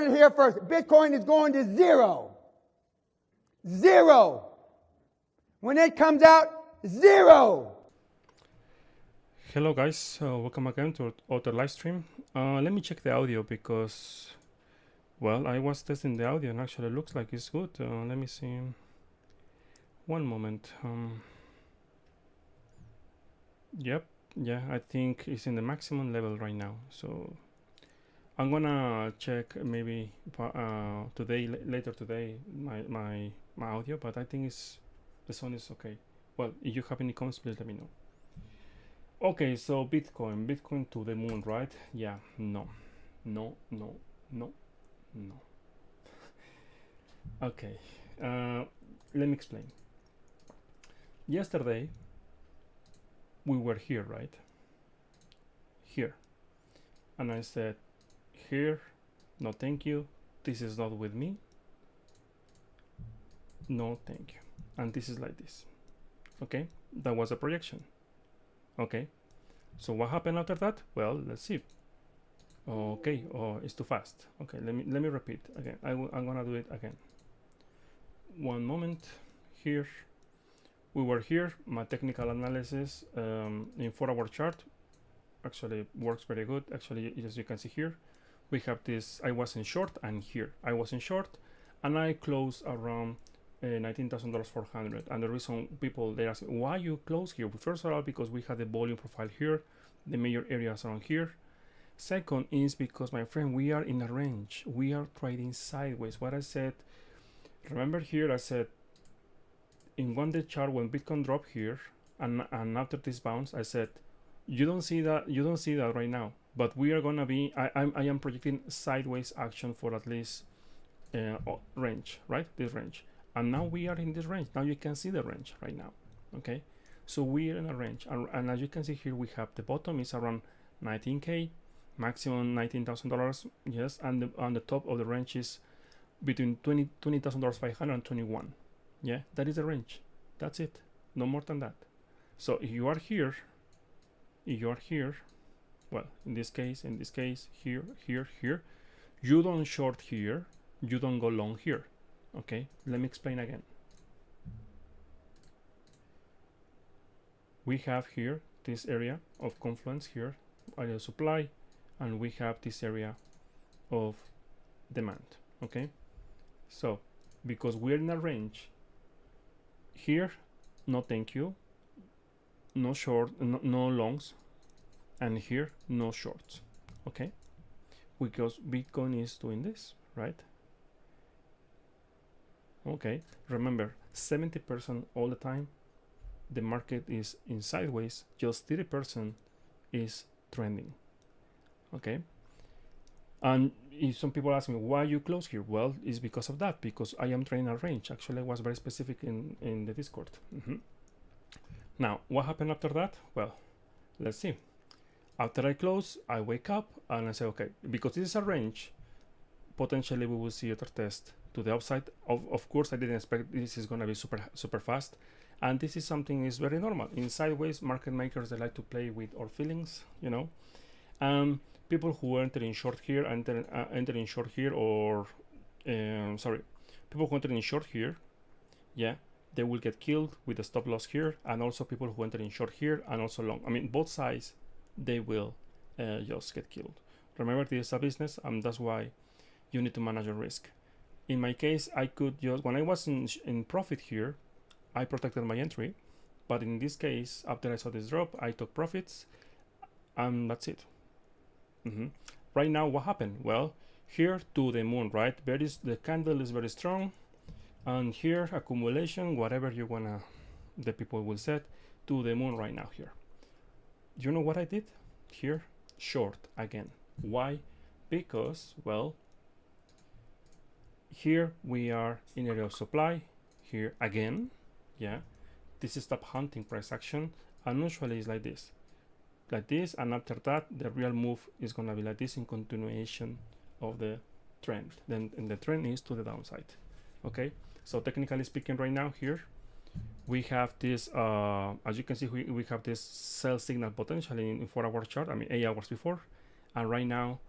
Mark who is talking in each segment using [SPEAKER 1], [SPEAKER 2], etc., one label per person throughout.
[SPEAKER 1] heard it here first. Bitcoin is going to zero. Zero. When it comes out, zero.
[SPEAKER 2] Hello guys, welcome again to other live stream. Let me check the audio because, well, I was testing the audio and actually looks like it's good. Let me see. One moment. Yep, yeah, I think it's in the maximum level right now. So I'm gonna check maybe today, later today, my audio, but I think the sound is okay. Well, if you have any comments, please let me know. Okay, so Bitcoin to the moon, right? Yeah, no. Okay, let me explain. Yesterday, we were here, right? Here. And I said, here, no thank you. This is not with me. No thank you. And this is like this. Okay, that was a projection. Okay, so what happened after that? Well, let's see. Okay, oh, it's too fast. Okay, let me repeat again. I'm gonna do it again. One moment. Here, we were here. My technical analysis in 4-hour chart actually works very good. Actually, as you can see here, we have this. I was in short, and here I was in short, and I closed around $19,400. And the reason people they ask why you close here, first of all, because we had the volume profile here, the major areas around here. Second is because, my friend, we are in a range. We are trading sideways. What I said, remember here, I said in one day chart when Bitcoin dropped here and after this bounce, I said you don't see that right now, but we are gonna be. I am projecting sideways action for at least range, right? This range. And now we are in this range. Now you can see the range right now. Okay, so we are in a range, and as you can see here, we have the bottom is around 19K, maximum $19,000. Yes, and on the top of the range is between $20,500 and 21. Yeah, that is the range. That's it. No more than that. So if you are here, well, in this case, here, you don't short here, you don't go long here. Okay, let me explain again. We have here this area of confluence here, area supply, and we have this area of demand. Okay, so because we're in a range here, no thank you, no short, no longs, and here no shorts. Okay, because Bitcoin is doing this, right? Okay, remember 70% all the time the market is in sideways, just 30% is trending. Okay, and if some people ask me why you close here, well, it's because of that, because I am trading a range. Actually, I was very specific in the Discord. Now what happened after that? Well, let's see. After I close, I wake up and I say, okay, because this is a range, potentially we will see other test to the upside. Of course, I didn't expect this is going to be super fast, and this is something is very normal in sideways. Market makers, they like to play with our feelings, you know. People who enter in short here, enter in short here, or people who enter in short here, yeah, they will get killed with the stop loss here, and also people who enter in short here and also long. I mean, both sides, they will just get killed. Remember, this is a business, and that's why you need to manage your risk. In my case, I could just, when I was in profit here, I protected my entry, but in this case, after I saw this drop, I took profits, and that's it. Right now, what happened? Well, here to the moon, right? The candle is very strong, and here accumulation, whatever you wanna, the people will set to the moon right now here. You know what I did here? Short again. Why? Because, well, here we are in area of supply. Here again, yeah, this is stop hunting price action, and usually it's like this, and after that the real move is gonna be like this in continuation of the trend. Then the trend is to the downside. Okay, so technically speaking, right now here we have this, as you can see, we have this sell signal potentially in 4-hour chart, I mean 8 hours before, and right now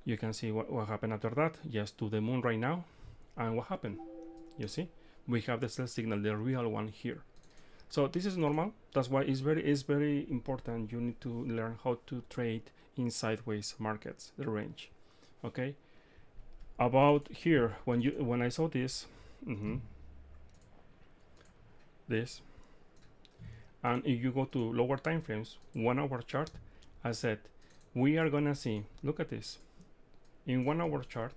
[SPEAKER 2] You can see what happened after that. Just to the moon right now. And what happened? You see? We have the sell signal, the real one here. So this is normal. That's why it's very important. You need to learn how to trade in sideways markets, the range. Okay. About here, when I saw this, this, and if you go to lower time frames, 1 hour chart, I said we are gonna see. Look at this. In 1 hour chart,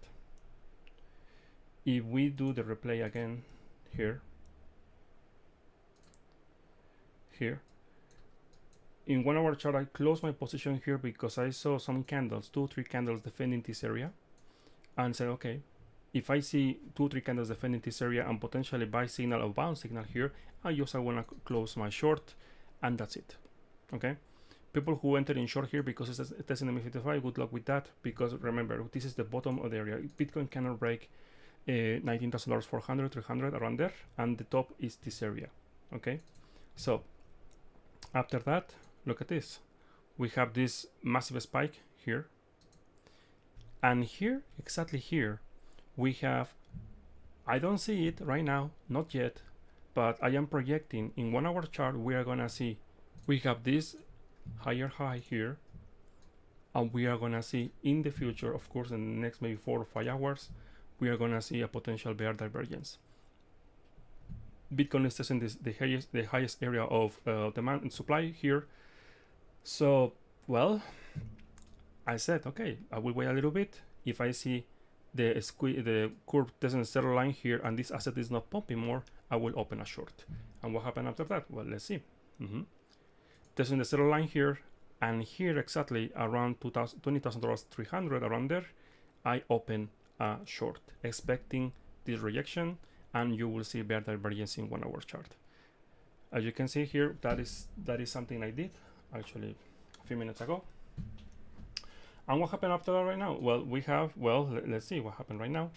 [SPEAKER 2] if we do the replay again here, in 1 hour chart, I closed my position here because I saw some candles, 2-3 candles defending this area, and said, okay, if I see 2-3 candles defending this area and potentially buy signal or bounce signal here, I want to close my short, and that's it. Okay. People who enter in short here because it's testing the MA55, good luck with that, because remember, this is the bottom of the area. Bitcoin cannot break $19,000, 400, 300, around there, and the top is this area. Okay, so after that, look at this. We have this massive spike here, and here, exactly here, we have, I don't see it right now, not yet, but I am projecting in 1 hour chart, we are gonna see, we have this higher high here, and we are gonna see in the future, of course, in the next maybe 4 or 5 hours, we are gonna see a potential bear divergence. Bitcoin is testing the highest area of demand and supply here. So, well, I said, okay, I will wait a little bit. If I see the curve doesn't settle line here and this asset is not pumping more, I will open a short. And what happened after that? Well, let's see. Testing the settle line here, and here exactly around $20,000, 300, around there, I open a short, expecting this rejection, and you will see bear divergence in 1 hour chart. As you can see here, that is something I did actually a few minutes ago. And what happened after that right now? Well, we have, let's see what happened right now.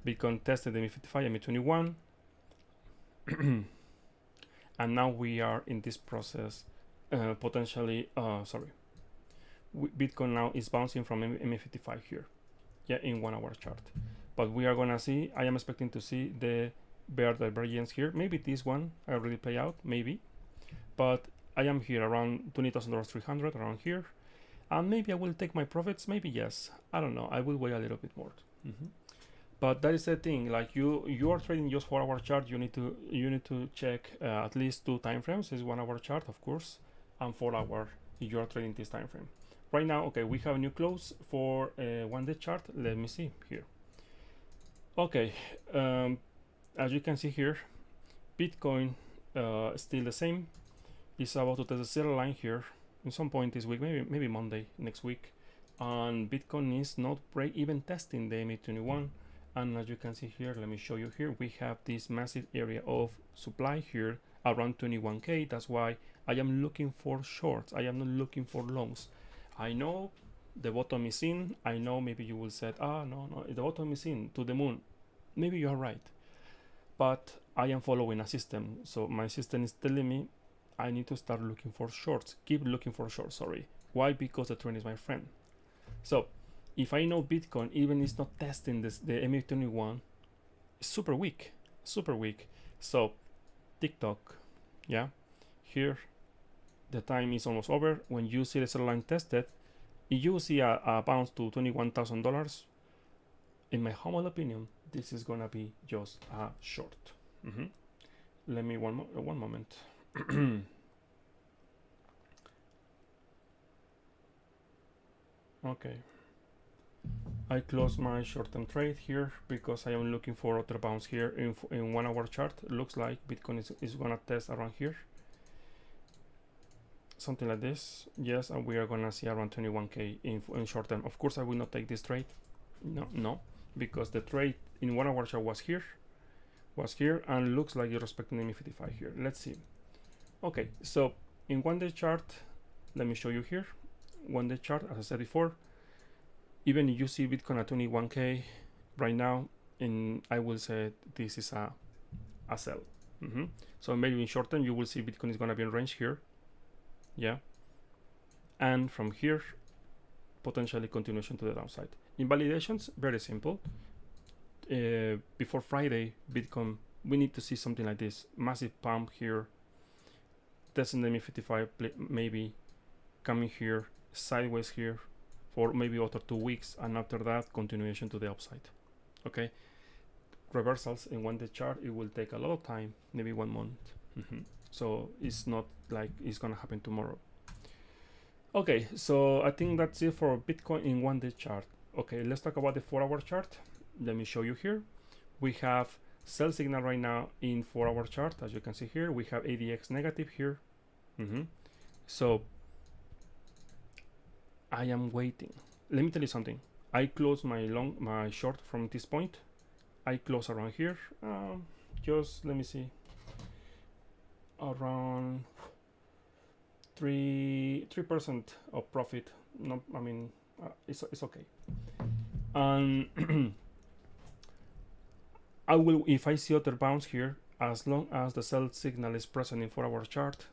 [SPEAKER 2] Bitcoin tested the MA55, MA21, and now we are in this process. Potentially, Bitcoin now is bouncing from MA55 here, in 1 hour chart. But we are gonna see, I am expecting to see the bear divergence here. Maybe this one I already play out, maybe. But I am here around $20,000, 300, around here. And maybe I will take my profits, maybe yes. I don't know, I will wait a little bit more. But that is the thing, like you are trading just 4 hour chart, you need to check at least 2 time frames. Is 1 hour chart, of course, and 4 hour if you are trading this time frame. Right now, okay, we have a new close for 1 day chart. Let me see here. Okay, as you can see here, Bitcoin still the same. It's about to test the zero line here in some point this week, maybe Monday next week, and Bitcoin is not even testing the MA21. And as you can see here, let me show you here, we have this massive area of supply here around 21k. That's why I am looking for shorts. I am not looking for longs. I know the bottom is in. I know maybe you will say, no, the bottom is in to the moon. Maybe you are right, but I am following a system. So my system is telling me I need to start looking for shorts. Keep looking for shorts, sorry. Why? Because the trend is my friend. So if I know Bitcoin even is not testing the MA21, it's super weak. So TikTok, here the time is almost over. When you see the sell line tested, if you see a bounce to $21,000, in my humble opinion, this is gonna be just a short. Let me one moment. Okay, I closed my short-term trade here because I am looking for other bounce here in 1 hour chart. Looks like Bitcoin is gonna test around here, something like this. Yes, and we are gonna see around 21k in short term. Of course, I will not take this trade. No, because the trade in 1 hour chart was here, and looks like you're respecting the MA55 here. Let's see. Okay, so in 1 day chart, let me show you here. 1 day chart, as I said before, even if you see Bitcoin at 21k right now, I will say this is a sell. So maybe in short term you will see Bitcoin is gonna be in range here, and from here potentially continuation to the downside. invalidations, very simple. Before Friday, Bitcoin, we need to see something like this. Massive pump here. Testing the ME55 maybe coming here, sideways here for maybe after 2 weeks, and after that continuation to the upside. Okay, reversals in 1-day chart, it will take a lot of time, maybe 1 month. So it's not like it's gonna happen tomorrow. Okay, so I think that's it for Bitcoin in 1-day chart. Okay, let's talk about the 4-hour chart. Let me show you here. We have sell signal right now in 4-hour chart. As you can see here, we have ADX negative here. So I am waiting. Let me tell you something. I close my short from this point. I close around here. Just let me see. Around 3% of profit. No, I mean it's okay. And I will, if I see other bounce here, as long as the sell signal is present in 4-hour chart,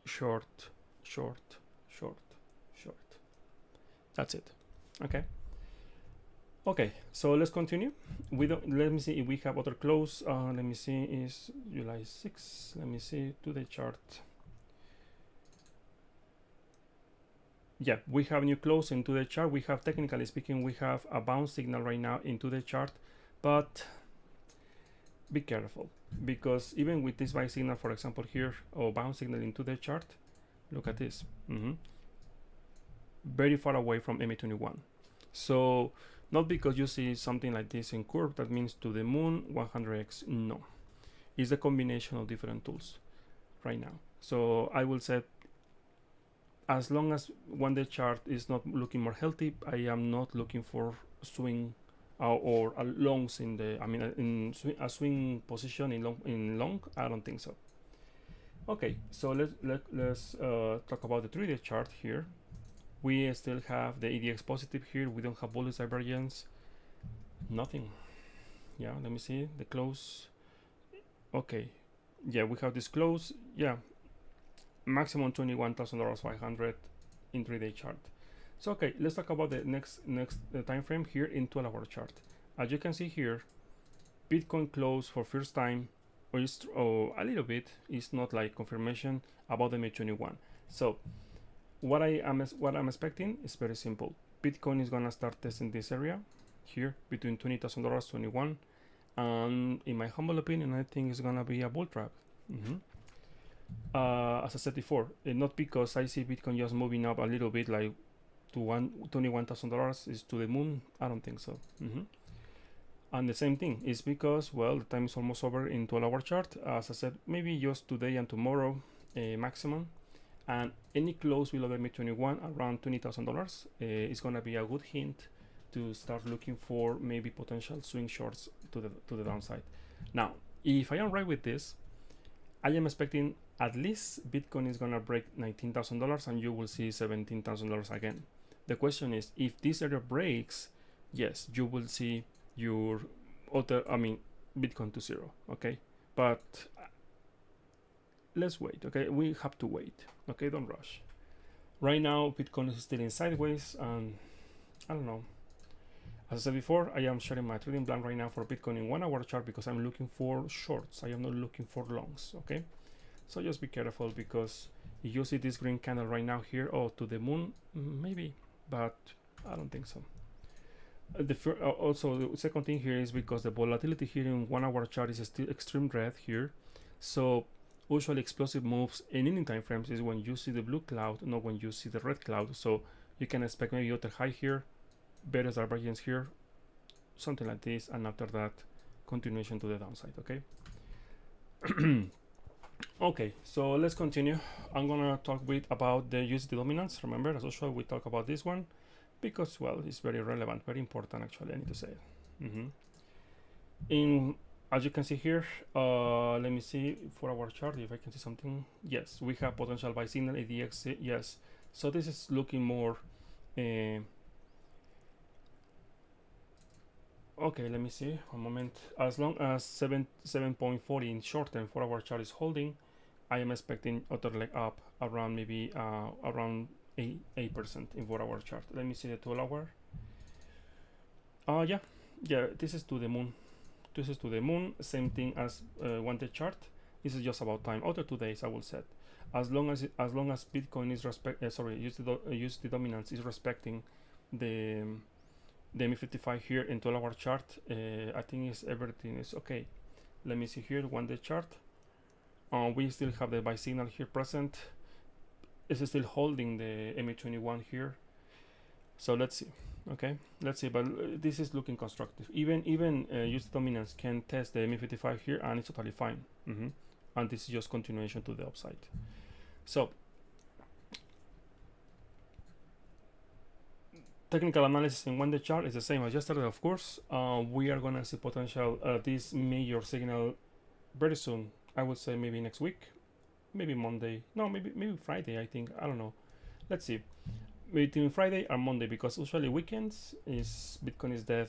[SPEAKER 2] short. That's it. Okay, so let's continue. Let me see if we have other close. Let me see, is July 6. Let me see to the chart. Yeah, we have new close into the chart. We have, technically speaking, we have a bounce signal right now into the chart, but be careful, because even with this buy signal, for example here, or bounce signal into the chart, look at this. Very far away from MA21. So not because you see something like this in curve that means to the moon 100x. No, it's a combination of different tools right now. So I will say, as long as 1-day chart is not looking more healthy, I am not looking for swing or a longs in the, I mean, in a swing position in long. I don't think so. Okay, so let's talk about the 3-day chart here. We still have the ADX positive here. We don't have bullish divergence. Nothing. Yeah, let me see the close. Okay, yeah, we have this close. Yeah, maximum $21,500 in 3-day chart. So okay, let's talk about the next time frame here in 12-hour chart. As you can see here, Bitcoin close for first time, or a little bit. It's not like confirmation about the MA21. So what I'm expecting is very simple. Bitcoin is gonna start testing this area here between $20,000 21, and in my humble opinion, I think it's gonna be a bull trap. As I said before, not because I see Bitcoin just moving up a little bit, like to $21,000 is to the moon. I don't think so. And the same thing is because, well, the time is almost over in 12-hour chart. As I said, maybe just today and tomorrow maximum. And any close below the MA21 around $20,000 is going to be a good hint to start looking for maybe potential swing shorts to the downside. Now, if I am right with this, I am expecting at least Bitcoin is going to break $19,000 and you will see $17,000 again. The question is, if this area breaks, yes, you will see your Bitcoin to zero. Okay, but let's wait. Okay, we have to wait. Okay, don't rush. Right now Bitcoin is still in sideways, and I don't know, as I said before, I am sharing my trading plan right now for Bitcoin in 1-hour chart because I'm looking for shorts. I am not looking for longs. Okay, so just be careful, because if you see this green candle right now here, to the moon, maybe, but I don't think so. Also, the second thing here is because the volatility here in 1-hour chart is still extreme red here. So usually explosive moves in any time frames is when you see the blue cloud, not when you see the red cloud. So you can expect maybe other high here, better divergence here, something like this, and after that continuation to the downside. Okay. Okay, so let's continue. I'm gonna talk about the USD dominance. Remember, as usual, we talk about this one because, well, it's very relevant, very important actually, I need to say it. As you can see here, let me see for our chart if I can see something. Yes, we have potential buy signal ADX. Yes, so this is looking more okay, let me see one moment. As long as 7.40 in short term for our chart is holding, I am expecting other leg up around maybe around 8% in 4-hour chart. Let me see the 12-hour. Yeah, this is to the moon. This is to the moon. Same thing as one day chart. This is just about time. Other 2 days, I will set. As long as Bitcoin is USD dominance is respecting the MA55 here in 12-hour chart, I think everything is okay. Let me see here the 1 day chart. We still have the buy signal here present. It's still holding the MA21 here. So let's see. Okay, let's see. But this is looking constructive. Even USD dominance can test the MA55 here, and it's totally fine. And this is just continuation to the upside. So technical analysis in 1 day chart is the same as yesterday, of course. We are gonna see potential this major signal very soon. I would say maybe next week, maybe Monday. No, maybe Friday. I think, I don't know. Let's see. Between Friday and Monday, because usually weekends is Bitcoin is dead,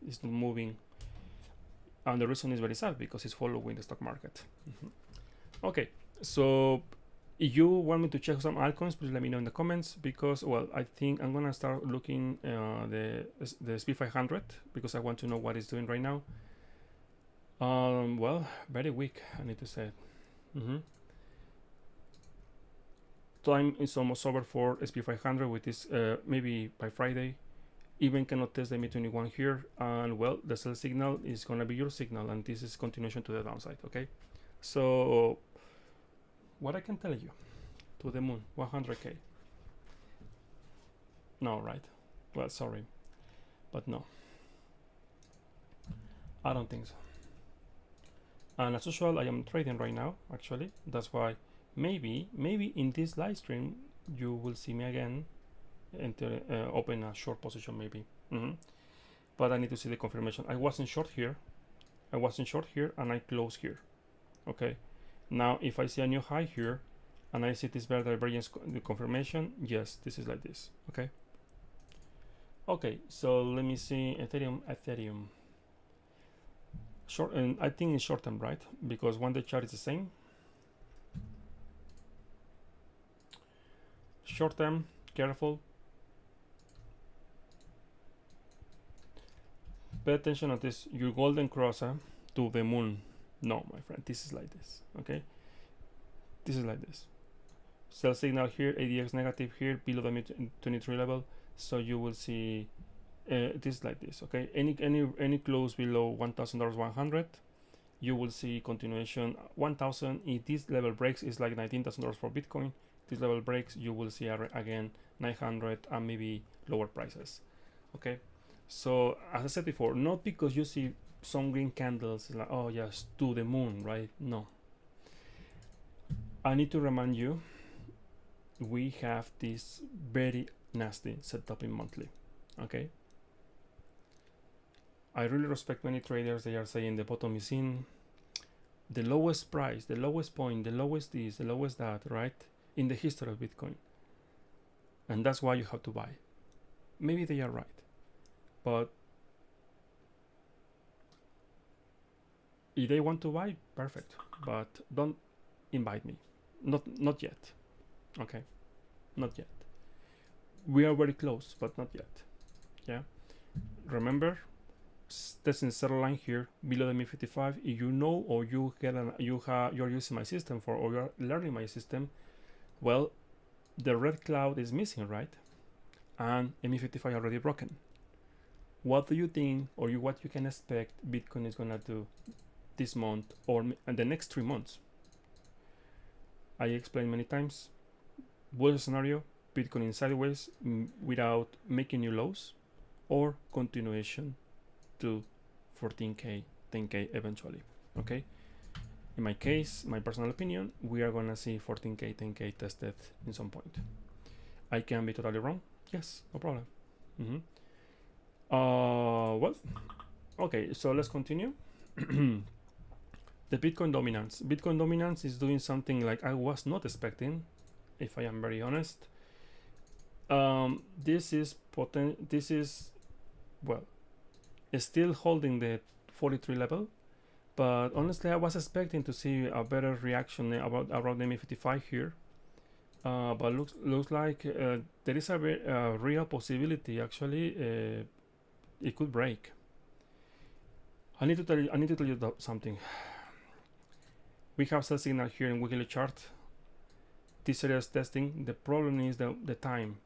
[SPEAKER 2] it's not moving, and the reason is very sad because it's following the stock market. Okay, so if you want me to check some altcoins, please let me know in the comments, because, well, I think I'm gonna start looking the SP500 because I want to know what it's doing right now. Well, very weak, I need to say. Time is almost over for SP500 with this, maybe by Friday. Even cannot test the MA21 here, and well, the sell signal is gonna be your signal, and this is continuation to the downside. Okay, so what I can tell you, to the moon, 100K. No, right? Well, sorry, but no, I don't think so. And as usual, I am trading right now. Actually, that's why maybe in this live stream you will see me again and open a short position, maybe. But I need to see the confirmation. I wasn't short here, and I closed here. Okay, now if I see a new high here and I see this better divergence confirmation, yes, this is like this. Okay, so let me see Ethereum short, and I think it's short term, right? Because 1 day chart is the same. Short term, careful. Pay attention to this, your golden crosser to the moon. No, my friend, this is like this. Okay, this is like this. Sell signal here, ADX negative here, below the 23 level. So you will see this like this. Okay, any close below $1,100, you will see continuation 1,000. If this level breaks, is like $19,000 for Bitcoin. This level breaks, you will see again 900 and maybe lower prices. Okay, so as I said before, not because you see some green candles like, oh yes, to the moon, right? No, I need to remind you, we have this very nasty setup in monthly. Okay, I really respect many traders. They are saying the bottom is in, the lowest price, the lowest point, the lowest this, the lowest that, right, in the history of Bitcoin, and that's why you have to buy. Maybe they are right, but if they want to buy, perfect, but don't invite me. Not yet. Okay, not yet. We are very close, but not yet. Yeah, remember, testing settle line here below the MA55. If you know, or you get you're using my system for, or you're learning my system, well, the red cloud is missing, right? And MA55 already broken. What do you think, or what you can expect Bitcoin is gonna do this month or the next 3 months? I explained many times. Worst scenario, Bitcoin in sideways without making new lows, or continuation to 14K, 10K eventually. Okay, in my case, my personal opinion, we are gonna see 14K, 10K tested in some point. I can be totally wrong, yes, no problem. Well, okay, so let's continue. The Bitcoin dominance is doing something like I was not expecting, if I am very honest. This is well, it's still holding the 43 level, but honestly I was expecting to see a better reaction around the MA55 here, but looks like there is a real possibility actually it could break. I need to tell you something. We have sell signal here in weekly chart. This area is testing. The problem is the time.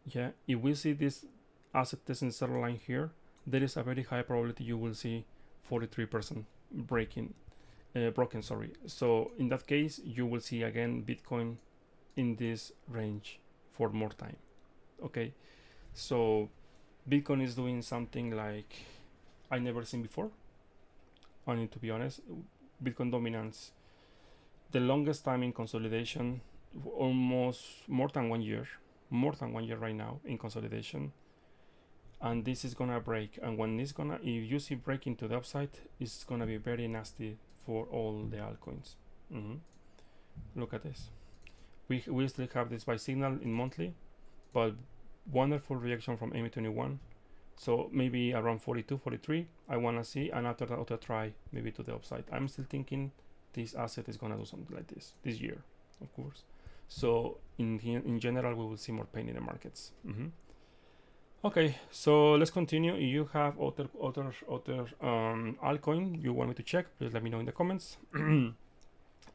[SPEAKER 2] Yeah, if we see this asset testing zero line here, there is a very high probability you will see 43% broken. Sorry. So in that case, you will see again Bitcoin in this range for more time. Okay, so Bitcoin is doing something like I never seen before. I need to be honest. Bitcoin dominance, the longest time in consolidation, almost more than 1 year right now in consolidation, and this is gonna break. And when it's gonna, if you see breaking to the upside, it's gonna be very nasty for all the altcoins. Look at this. We still have this buy signal in monthly, but wonderful reaction from MA21. So maybe around 42, 43, I wanna see, and after that, I'll try maybe to the upside. I'm still thinking this asset is gonna do something like this year, of course. So in general, we will see more pain in the markets. Okay, so let's continue. If you have other altcoin you want me to check, please let me know in the comments. I'm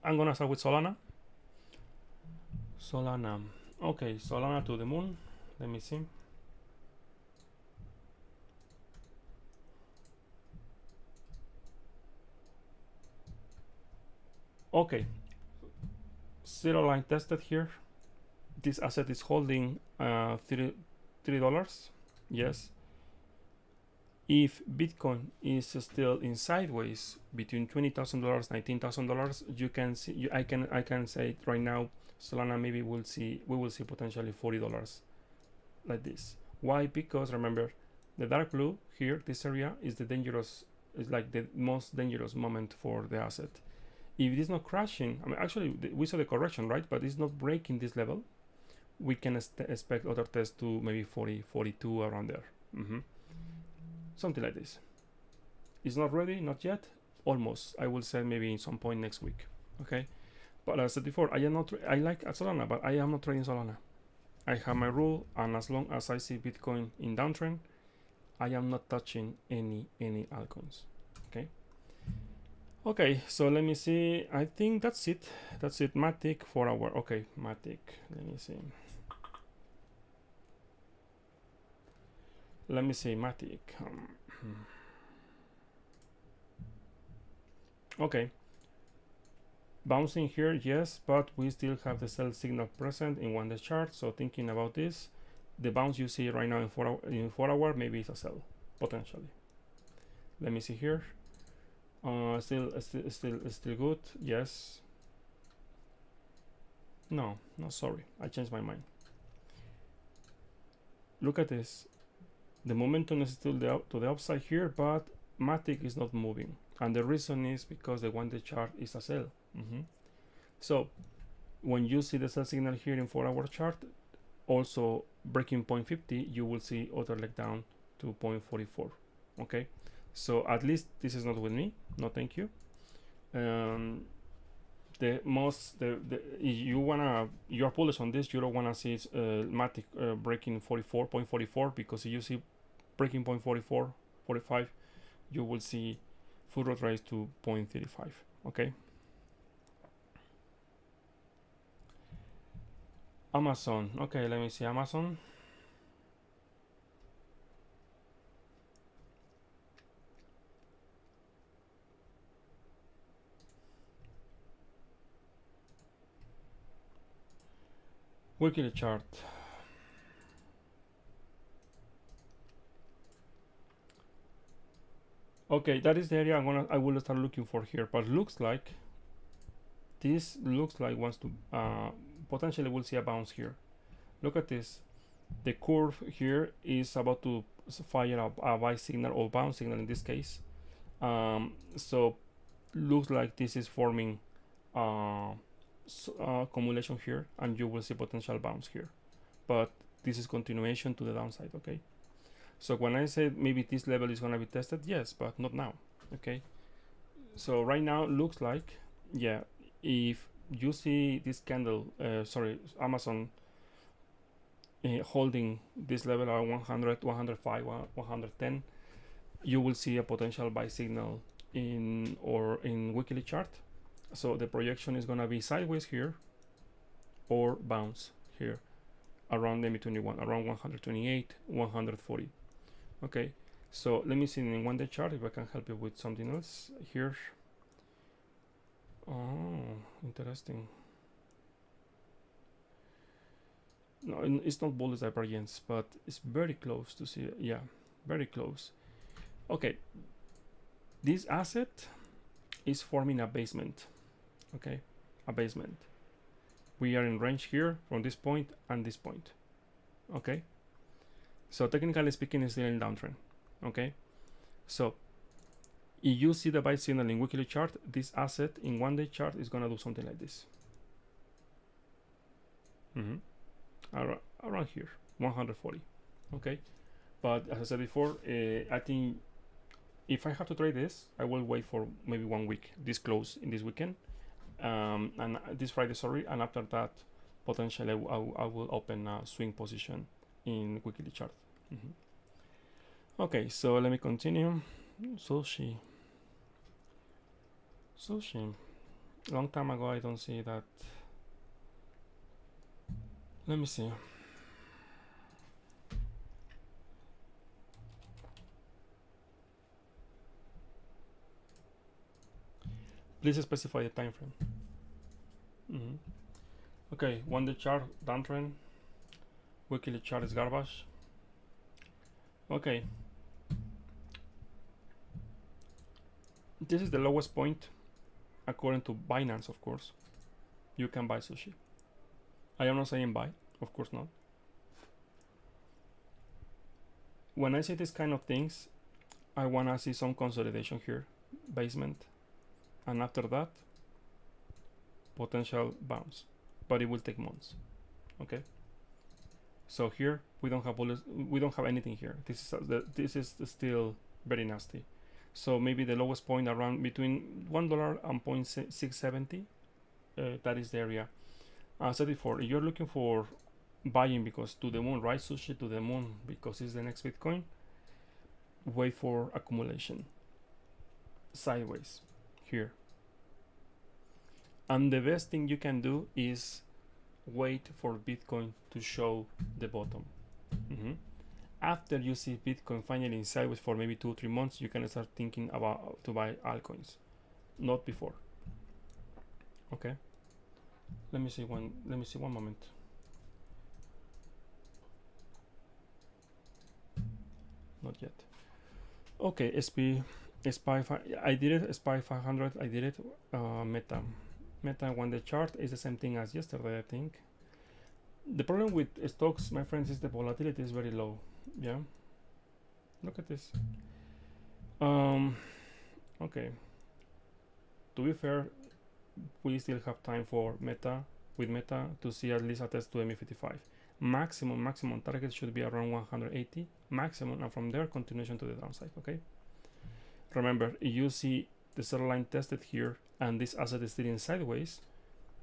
[SPEAKER 2] gonna start with Solana. Okay, Solana to the moon. Let me see. Okay, zero line tested here. This asset is holding $3. Yes. If Bitcoin is still in sideways between $20,000, $19,000, you can see. I can say right now, Solana maybe we will see potentially $40 like this. Why? Because remember, the dark blue here, this area is like the most dangerous moment for the asset. If it is not crashing, I mean, actually we saw the correction, right? But it's not breaking this level, we can expect other tests to maybe 40, 42 around there. Something like this. It's not ready, not yet. Almost. I will say maybe in some point next week. Okay. But as I said before, I like Solana, but I am not trading Solana. I have my rule, and as long as I see Bitcoin in downtrend, I am not touching any altcoins. Okay. Okay, so let me see. I think that's it. Matic for our. Okay, Matic. Let me see. Matic. Okay. Bouncing here, yes, but we still have the sell signal present in 1 day chart. So thinking about this, the bounce you see right now in 4 hour, maybe it's a sell potentially. Let me see here. Still good. Yes. No, sorry, I changed my mind. Look at this. The momentum is still to the upside here, but Matic is not moving, and the reason is because the 1 day chart is a sell. So when you see the sell signal here in 4 hour chart, also breaking 0.50, you will see other leg down to 0.44. Okay. So at least this is not with me. No, thank you. If you are bullish on this, you don't wanna see Matic breaking 44.44, because if you see breaking 0.44, 45, you will see full road rise to 0.35. Okay. Amazon. Okay, let me see Amazon. Weekly chart. Okay, that is the area I will start looking for here, but looks like wants to potentially we'll see a bounce here. Look at this. The curve here is about to fire a buy signal or bounce signal in this case. So looks like this is forming accumulation here, and you will see potential bounce here, but this is continuation to the downside. Okay, so when I said maybe this level is going to be tested, yes, but not now. Okay, so right now looks like, yeah, if you see this candle, Amazon holding this level around 100, 105, 110, you will see a potential buy signal in weekly chart. So the projection is gonna be sideways here or bounce here around M21, around 128, 140. Okay, so let me see in 1 day chart if I can help you with something else here. Oh, interesting. No, it's not bullish divergence, but it's very close to see. Yeah, very close. Okay, this asset is forming a basement. Okay, a basement. We are in range here from this point and this point. Okay, so technically speaking, it's still in downtrend. Okay, so if you see the buy signal in weekly chart, this asset in 1 day chart is gonna do something like this. Around here, 140. Okay, but as I said before, I think if I have to trade this, I will wait for maybe 1 week, this close in this weekend, and this Friday, sorry, and after that, potentially I will open a swing position in weekly chart. Okay, so let me continue. Sushi. Long time ago, I don't see that. Let me see. Please specify the time frame. Okay, 1 day chart downtrend. Weekly chart is garbage. Okay. This is the lowest point according to Binance, of course. You can buy sushi. I am not saying buy, of course not. When I say this kind of things, I wanna see some consolidation here, basement, and after that, potential bounce, but it will take months. Okay. So here we don't have anything here. This is still very nasty. So maybe the lowest point around between $1 and 0.670. That is the area. I said before, if you're looking for buying because to the moon, right? Sushi to the moon because it's the next Bitcoin. Wait for accumulation. Sideways here. And the best thing you can do is wait for Bitcoin to show the bottom. After you see Bitcoin finally in sideways for maybe 2 or 3 months, you can start thinking about to buy altcoins, not before. Okay. Let me see one moment. Not yet. Okay, I did it. SPY 500, I did it. Meta 1 day chart is the same thing as yesterday, I think. The problem with stocks, my friends, is the volatility is very low. Yeah. Look at this. Okay. To be fair, we still have time for Meta to see at least a test to MA55. Maximum target should be around 180 maximum, and from there continuation to the downside. Okay. Remember, if you see the sell line tested here and this asset is still in sideways,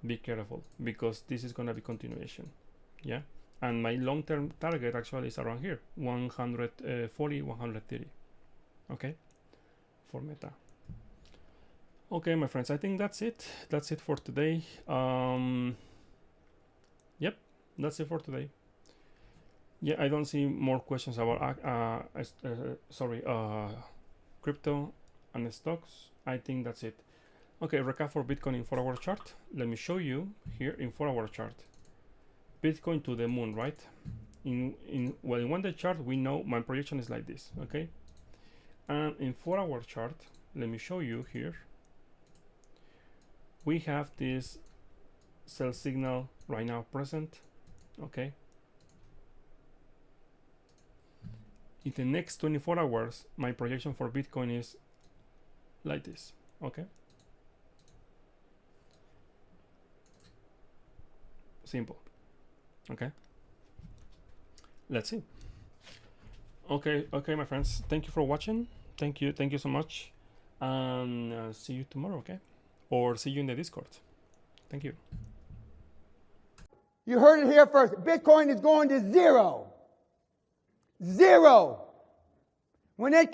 [SPEAKER 2] be careful because this is gonna be continuation. Yeah. And my long-term target actually is around here, 140, 130. Okay, for Meta. Okay, my friends, I think that's it. That's it for today. Yep, that's it for today. Yeah, I don't see more questions about crypto and stocks. I think that's it. Okay, recap for Bitcoin in 4-hour chart. Let me show you here in 4-hour chart. Bitcoin to the moon, right? In 1 day chart, we know my projection is like this, okay? And in 4-hour chart, let me show you here. We have this sell signal right now present, okay? In the next 24 hours, my projection for Bitcoin is like this, okay? Simple. Okay, let's see. Okay, my friends, thank you for watching. Thank you so much, and see you tomorrow. Okay, or see you in the Discord. Thank you.
[SPEAKER 1] You heard it here first. Bitcoin is going to zero. Zero. When it